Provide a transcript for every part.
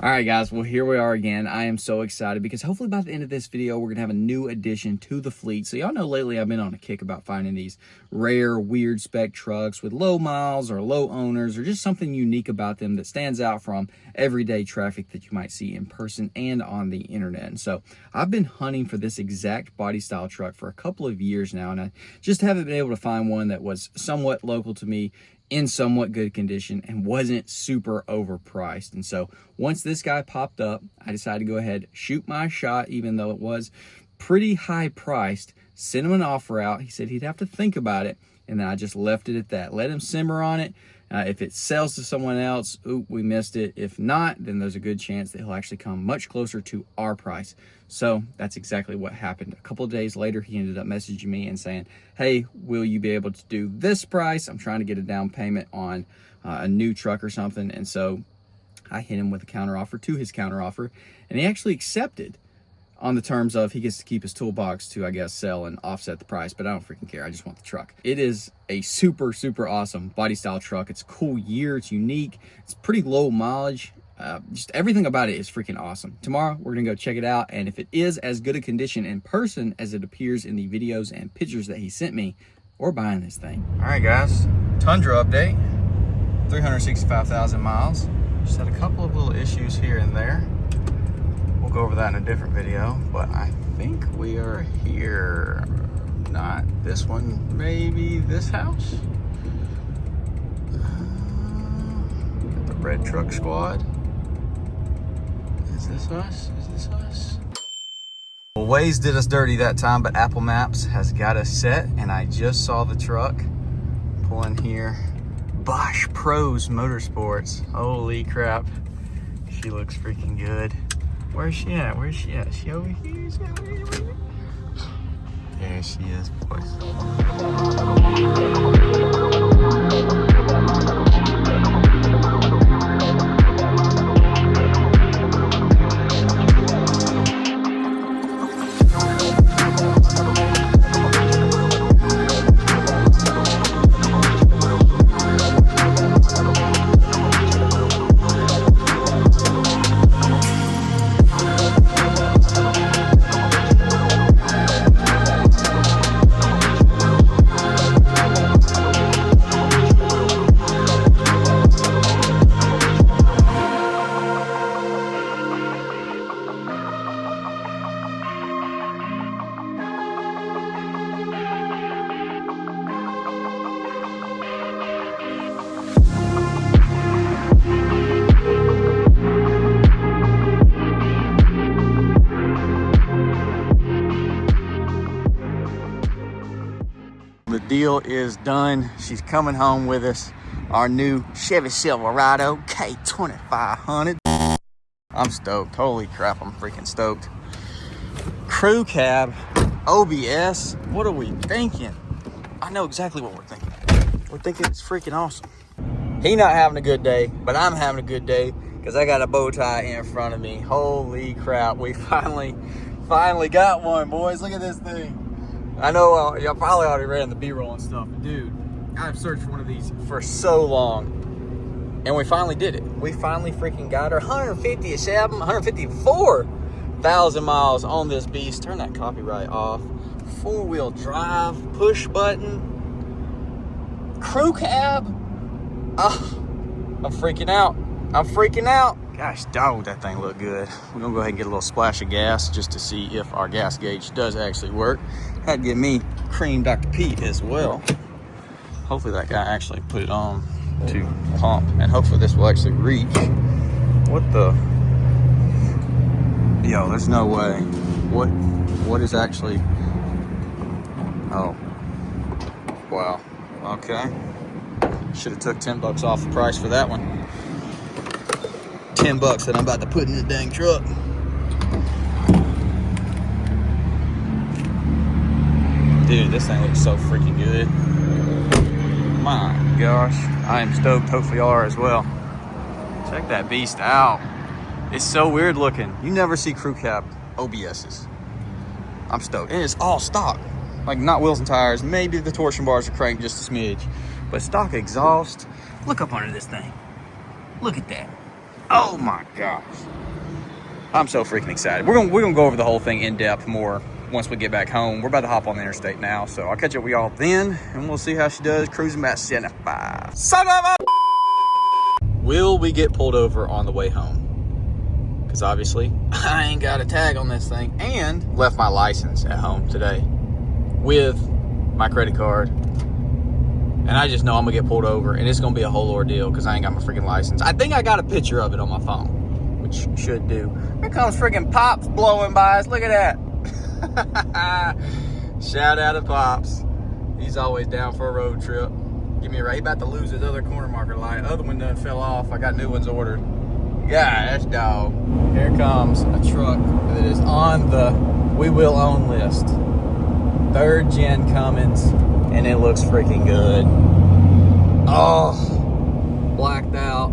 All right, guys, well, here we are again. I am so excited because hopefully by the end of this video, we're going to have a new addition to the fleet. So y'all know lately I've been on a kick about finding these rare, weird spec trucks with low miles or low owners or just something unique about them that stands out from everyday traffic that you might see in person and on the internet. And so I've been hunting for this exact body style truck for a couple of years now, and I just haven't been able to find one that was somewhat local to me, in somewhat good condition, and wasn't super overpriced. And so once this guy popped up, I decided to go ahead, shoot my shot, even though it was pretty high priced, sent him an offer out. He said he'd have to think about it, and then I just left it at that. Let him simmer on it. If it sells to someone else, oop, we missed it. If not, then there's a good chance that he'll actually come much closer to our price. So that's exactly what happened. A couple of days later, he ended up messaging me and saying, hey, will you be able to do this price? I'm trying to get a down payment on a new truck or something. And so I hit him with a counteroffer to his counteroffer, and he actually accepted on the terms of he gets to keep his toolbox to, I guess, sell and offset the price, but I don't freaking care. I just want the truck. It is a super, super awesome body style truck. It's a cool year. It's unique. It's pretty low mileage. Just everything about it is freaking awesome. Tomorrow, we're gonna go check it out, and if it is as good a condition in person as it appears in the videos and pictures that he sent me, we're buying this thing. All right, guys, Tundra update, 365,000 miles. Just had a couple of little issues here and there. We'll go over that in a different video, but I think we are here. Not this one, maybe this house. The Red Truck Squad. Is this us? Is this us? Well, Waze did us dirty that time, but Apple Maps has got us set, and I just saw the truck pull in here. Bosch Pros Motorsports. Holy crap. She looks freaking good. Where's she at? Where's she at? Is she over here? Is she over here? There she is, boys. The deal is done. She's coming home with us. Our new Chevy Silverado K2500. I'm stoked. Holy crap, I'm freaking stoked. Crew cab, OBS. What are we thinking? I know exactly what we're thinking. We're thinking it's freaking awesome. He not having a good day, but I'm having a good day because I got a bow tie in front of me. Holy crap, we finally got one, boys. Look at this thing. I know y'all probably already ran the B-roll and stuff, but dude, I've searched for one of these for so long, and we finally did it. We finally freaking got her. 154,000 miles on this beast. Turn that copyright off. 4-wheel drive, push button, crew cab. Oh, I'm freaking out. I'm freaking out. Gosh, dog, that thing looked good. We're gonna go ahead and get a little splash of gas just to see if our gas gauge does actually work. Had to get me cream Dr. Pete as well. Hopefully that guy actually put it on to pump, and hopefully this will actually reach. What the? Yo, there's no way. What is actually? Oh, wow. Okay. Should have took 10 bucks off the price for that one. 10 bucks that I'm about to put in the dang truck. Dude, this thing looks so freaking good. My gosh, I am stoked. Hopefully y'all are as well. Check that beast out. It's so weird looking. You never see crew cab OBSs. I'm stoked. And it's all stock. Like, not wheels and tires. Maybe the torsion bars are cranked just a smidge. But stock exhaust. Look up under this thing. Look at that. Oh my gosh. I'm so freaking excited. We're gonna go over the whole thing in depth more once we get back home. We're about to hop on the interstate now, so I'll catch up with y'all then, and we'll see how she does cruising about 75. Son of a... Will we get pulled over on the way home? Because obviously, I ain't got a tag on this thing, and left my license at home today with my credit card. And I just know I'm gonna get pulled over, and it's gonna be a whole ordeal because I ain't got my freaking license. I think I got a picture of it on my phone, which should do. Here comes freaking Pops blowing by us. Look at that. Shout out to Pops. He's always down for a road trip. Give me a ride. He about to lose his other corner marker light. Other one done fell off. I got new ones ordered. Gosh, dog. Here comes a truck that is on the we will own list. 3rd gen Cummins, and it looks freaking good. Oh, blacked out.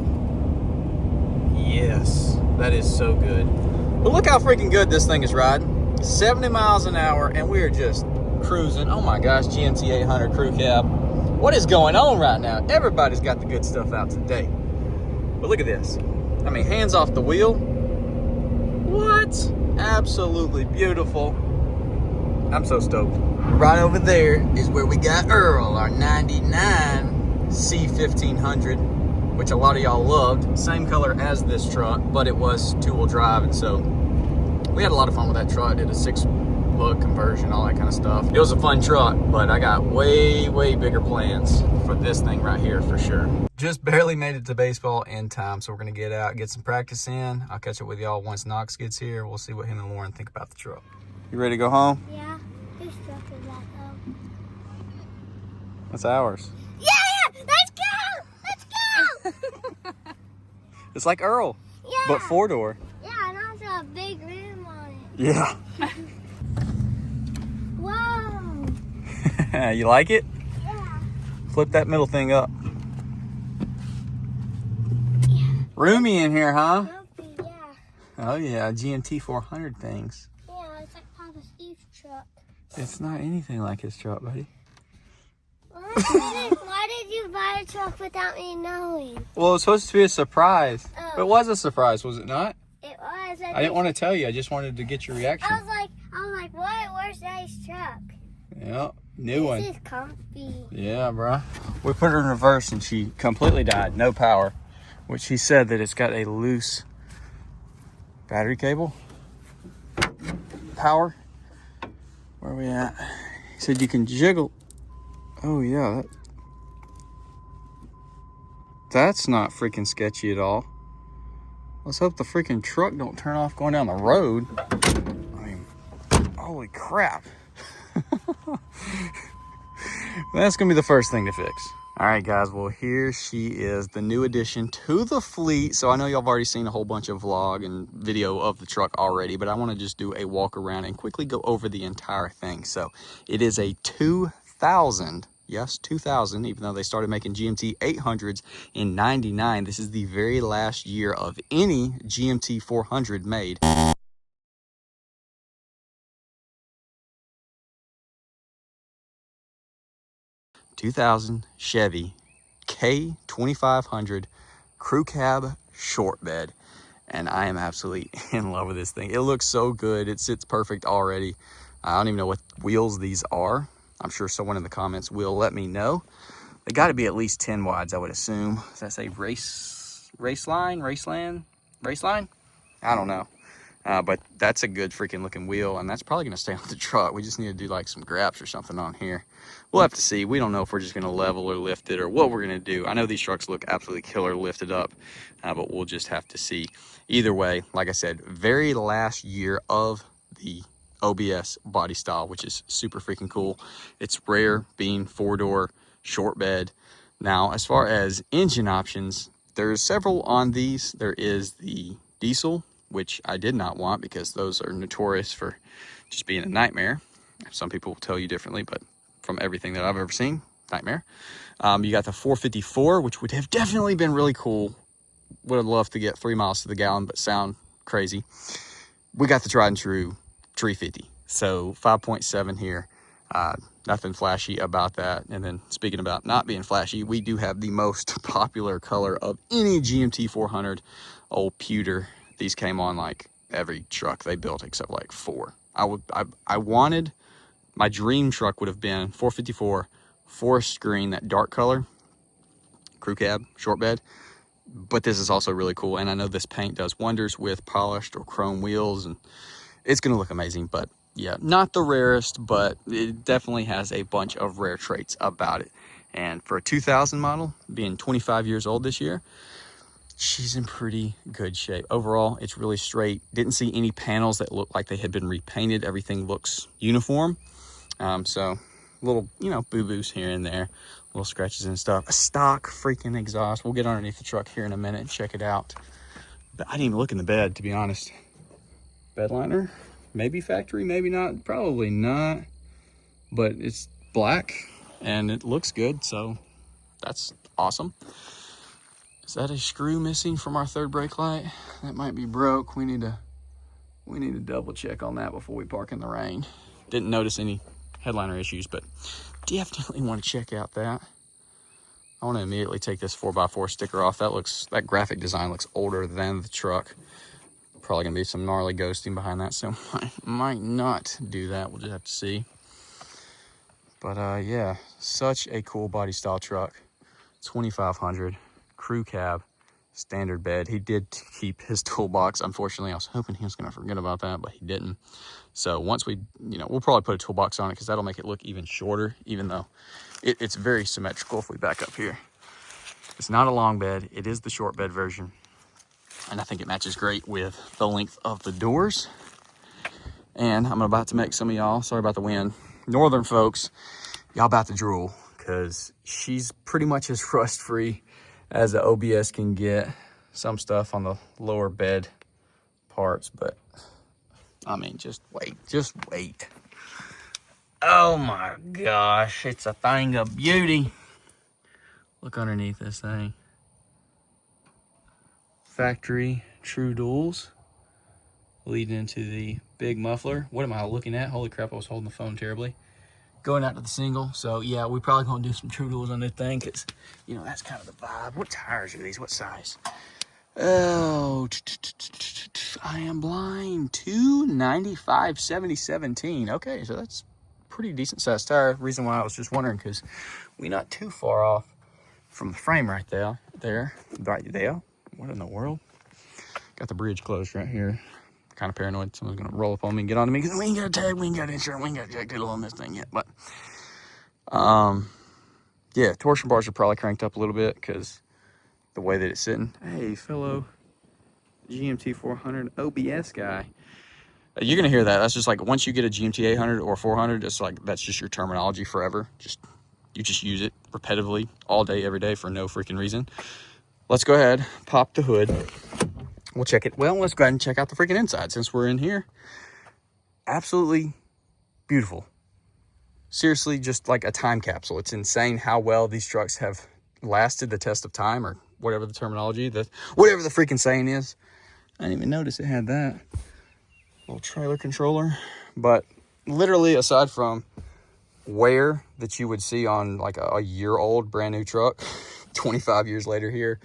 Yes, that is so good. But look how freaking good this thing is riding. 70 miles an hour, and we are just cruising. Oh my gosh, GMT 800 crew cab. What is going on right now? Everybody's got the good stuff out today. But look at this. I mean, hands off the wheel. What? Absolutely beautiful. I'm so stoked. Right over there is where we got Earl, our 99 C1500, which a lot of y'all loved. Same color as this truck, but it was 2-wheel drive, and so we had a lot of fun with that truck. Did a 6-lug conversion, all that kind of stuff. It was a fun truck, but I got way bigger plans for this thing right here for sure. Just barely made it to baseball in time, so we're gonna get out, get some practice in. I'll catch up with y'all once Knox gets here. We'll see what him and Lauren think about the truck. You ready to go home? Yeah. Whose truck is that though? That's ours. Yeah! Let's go! It's like Earl, Yeah. but 4-door. Yeah, and also a big rim on it. Yeah. Whoa! You like it? Yeah. Flip that middle thing up. Yeah. Roomy in here, huh? Comfy, yeah. Oh yeah, GMT 400 things. Yeah, it's like Papa Steve's truck. It's not anything like his truck, buddy. Why did you buy a truck without me knowing? Well, it was supposed to be a surprise. Oh. It was a surprise, was it not? It was. I didn't want to tell you. I just wanted to get your reaction. I was like, what? Where's Daddy's truck? Yeah, new one. This is comfy. Yeah, bro. We put her in reverse and she completely died. No power. Which he said that it's got a loose battery cable. Power. Where are we at? He said you can jiggle. Oh, yeah. That's not freaking sketchy at all. Let's hope the freaking truck don't turn off going down the road. I mean, holy crap. That's gonna be the first thing to fix. All right, guys, well, here she is, the new addition to the fleet. So I know y'all have already seen a whole bunch of vlog and video of the truck already, but I want to just do a walk around and quickly go over the entire thing. So it is a 2000, yes, 2000, even though they started making GMT 800s in 99. This is the very last year of any GMT 400 made. 2000 Chevy K2500 crew cab short bed, and I am absolutely in love with this thing. It looks so good. It sits perfect already. I don't even know what wheels these are. I'm sure someone in the comments will let me know. They got to be at least 10 wides, I would assume. Does that say Raceline? I don't know. But that's a good freaking looking wheel, and that's probably going to stay on the truck. We just need to do like some graps or something on here. We'll have to see. We don't know if we're just going to level or lift it or what we're going to do. I know these trucks look absolutely killer lifted up, but we'll just have to see. Either way, like I said, very last year of the OBS body style, which is super freaking cool. It's rare being 4-door short bed. Now, as far as engine options, there's several on these. There is the diesel, which I did not want because those are notorious for just being a nightmare. Some people will tell you differently, but from everything that I've ever seen, nightmare. You got the 454, which would have definitely been really cool. Would have loved to get 3 miles to the gallon, but sound crazy. We got the tried and true 350. So 5.7 here. Nothing flashy about that. And then speaking about not being flashy, we do have the most popular color of any GMT 400 old pewter. These came on like every truck they built except like 4. I wanted, my dream truck would have been 454 forest green, that dark color, crew cab, short bed. But this is also really cool, and I know this paint does wonders with polished or chrome wheels, and it's gonna look amazing. But yeah, not the rarest, but it definitely has a bunch of rare traits about it. And for a 2000 model, being 25 years old this year, she's in pretty good shape. Overall, it's really straight. Didn't see any panels that look like they had been repainted. Everything looks uniform. So little, you know, boo-boos here and there, little scratches and stuff. A stock freaking exhaust. We'll get underneath the truck here in a minute and check it out. But I didn't even look in the bed, to be honest. Bed liner, maybe factory, maybe not, probably not. But it's black and it looks good, so that's awesome. Is that a screw missing from our third brake light? That might be broke. We need to double check on that before we park in the rain. Didn't notice any headliner issues, but definitely want to check out that. I want to immediately take this 4x4 sticker off. That graphic design looks older than the truck. Probably gonna be some gnarly ghosting behind that, so I might not do that. We'll just have to see. But yeah, such a cool body style truck. 2500 crew cab, standard bed. He did keep his toolbox. Unfortunately, I was hoping he was gonna forget about that, but he didn't. So once we, we'll probably put a toolbox on it because that'll make it look even shorter, even though it's very symmetrical if we back up here. It's not a long bed. It is the short bed version. And I think it matches great with the length of the doors. And I'm about to make some of y'all, sorry about the wind, northern folks, y'all about to drool because she's pretty much as rust-free as the OBS can get. Some stuff on the lower bed parts, but I mean, just wait. Oh my gosh, it's a thing of beauty. Look underneath this thing. Factory true duals leading into the big muffler. What am I looking at? Holy crap, I was holding the phone terribly. Going out to the single. So yeah, we probably gonna do some true duals on this thing because, that's kind of the vibe. What tires are these? What size? Oh, I am blind. 295 70 17. Okay, so that's pretty decent sized tire. Reason why I was just wondering because we're not too far off from the frame right there. Right there. What in the world? Got the bridge closed right here. Kind of paranoid someone's gonna roll up on me and get onto me because we ain't got a tag, we ain't got insurance, we ain't got a jack diddle on this thing yet. But yeah, torsion bars are probably cranked up a little bit because the way that it's sitting. Hey, fellow GMT 400 OBS guy. You're gonna hear that. That's just like once you get a GMT 800 or 400, it's like that's just your terminology forever. You just use it repetitively all day, every day for no freaking reason. Let's go ahead, pop the hood. We'll check it. Well, let's go ahead and check out the freaking inside since we're in here. Absolutely beautiful. Seriously, just like a time capsule. It's insane how well these trucks have lasted the test of time, or whatever the terminology, whatever the freaking saying is. I didn't even notice it had that little trailer controller. But literally, aside from wear that you would see on like a year-old brand new truck, 25 years later here,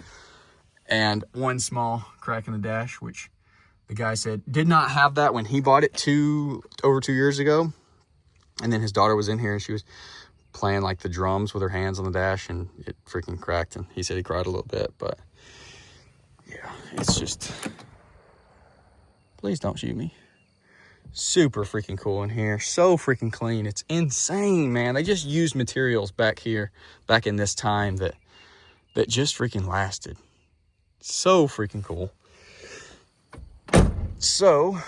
and one small crack in the dash, which the guy said did not have that when he bought it over 2 years ago. And then his daughter was in here and she was playing like the drums with her hands on the dash and it freaking cracked, and he said he cried a little bit. But yeah, it's just, please don't shoot me. Super freaking cool in here. So freaking clean. It's insane, man. They just used materials back in this time that just freaking lasted. So freaking cool. So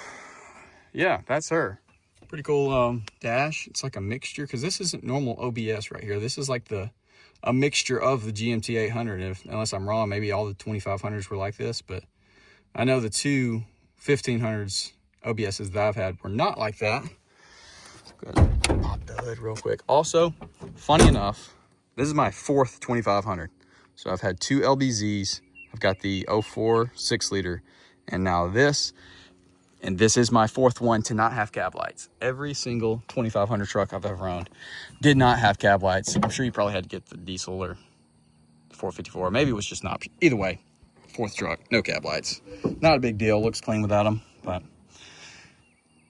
yeah, that's her. Pretty cool dash. It's like a mixture because this isn't normal OBS right here. This is like a mixture of the GMT 800. Unless I'm wrong, maybe all the 2500s were like this, but I know the two 1500s OBSs that I've had were not like that. Go ahead and pop the hood real quick. Also, funny enough, this is my 4th 2500. So I've had 2 LBZs. I've got the 04 6-liter, and now this. And this is my 4th one to not have cab lights. Every single 2500 truck I've ever owned did not have cab lights. I'm sure you probably had to get the diesel or 454. Maybe it was just an option. Either way, fourth truck, no cab lights. Not a big deal, looks clean without them, but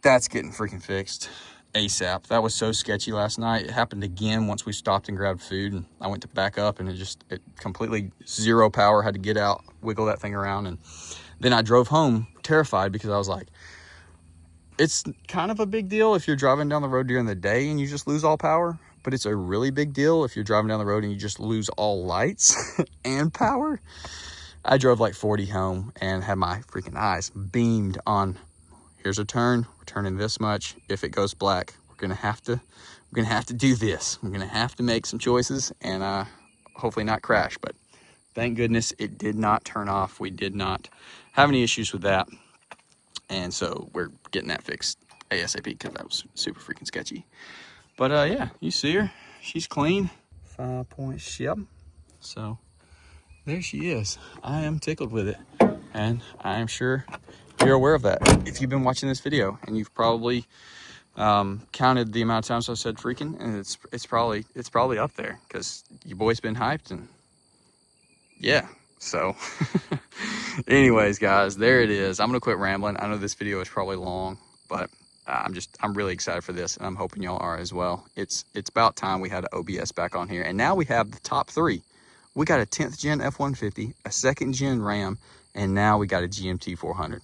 that's getting freaking fixed ASAP. That was so sketchy last night. It happened again once we stopped and grabbed food, and I went to back up, and it completely zero power, had to get out, wiggle that thing around, and then I drove home terrified because I was like, it's kind of a big deal if you're driving down the road during the day and you just lose all power, but it's a really big deal if you're driving down the road and you just lose all lights and power. I drove like 40 home and had my freaking eyes beamed on, here's a turn, we're turning this much. If it goes black, we're gonna have to do this. We're gonna have to make some choices and hopefully not crash, but thank goodness it did not turn off. We did not have any issues with that. And so we're getting that fixed ASAP because that was super freaking sketchy. But yeah, you see her, she's clean. 5 points, yep. So there she is. I am tickled with it, and I am sure you're aware of that if you've been watching this video, and you've probably counted the amount of times I've said freaking, and it's probably up there because your boy's been hyped, and yeah. So anyways, guys, there it is. I'm gonna quit rambling. I know this video is probably long, but I'm really excited for this, and I'm hoping y'all are as well. It's about time we had an OBS back on here, and now we have the top three. We got a 10th gen F-150, a 2nd gen Ram, and now we got a GMT 400,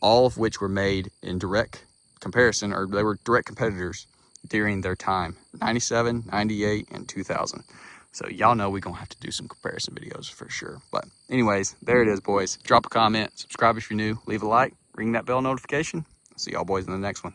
all of which were made in direct comparison, or they were direct competitors during their time, 97, 98, and 2000. So y'all know we're gonna have to do some comparison videos for sure. But anyways, there it is, boys. Drop a comment, subscribe if you're new, leave a like, ring that bell notification. See y'all boys in the next one.